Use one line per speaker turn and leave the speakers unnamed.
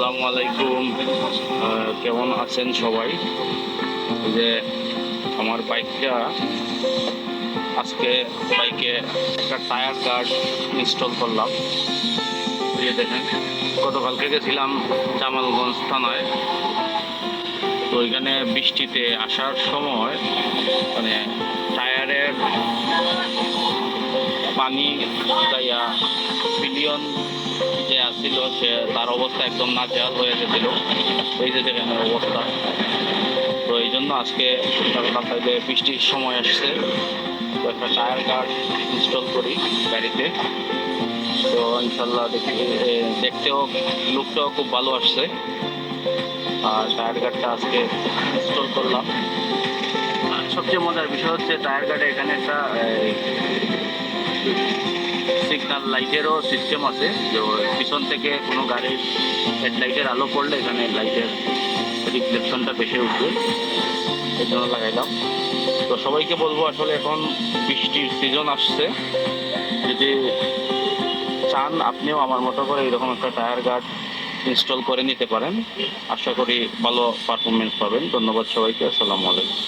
আসসালামু আলাইকুম। কেমন আছেন সবাই? যে আমার বাইকটা আজকে বাইকে একটা টায়ার গার্ড ইনস্টল করলাম। এই দেখেন, গতকালকে গেছিলাম জামালগঞ্জ থানায়। তো ওইখানে বৃষ্টিতে আসার সময় মানে টায়ারের পানি গাইয়া পিলিয়ন যে আসছিল সে তার অবস্থা একদম নাজেহাল হয়ে গেছিল। এই যে দেখেন অবস্থা। তো এই জন্য আজকে তাইলে বৃষ্টির সময় আসছে, তো একটা টায়ার গার্ড ইনস্টল করি গাড়িতে। তো ইনশাল্লাহ দেখি দেখতেও লুকটাও খুব ভালো আসছে। আর টায়ার গার্ডটা আজকে ইনস্টল করলাম। সবচেয়ে মজার বিষয় হচ্ছে টায়ার গার্ডে এখানে একটা সিগন্যাল লাইটেরও সিস্টেম আছে, যে পিছন থেকে কোনো গাড়ির হেডলাইটের আলো পড়লে এখানে লাইটের রিফ্লেকশনটা বেশি উঠবে, এই জন্য লাগাইলাম। তো সবাইকে বলবো, আসলে এখন বৃষ্টির সিজন আসছে, যদি চান আপনিও আমার মতো করে এরকম একটা টায়ার গার্ড ইনস্টল করে নিতে পারেন। আশা করি ভালো পারফরমেন্স পাবেন। ধন্যবাদ সবাইকে। আসসালামু আলাইকুম।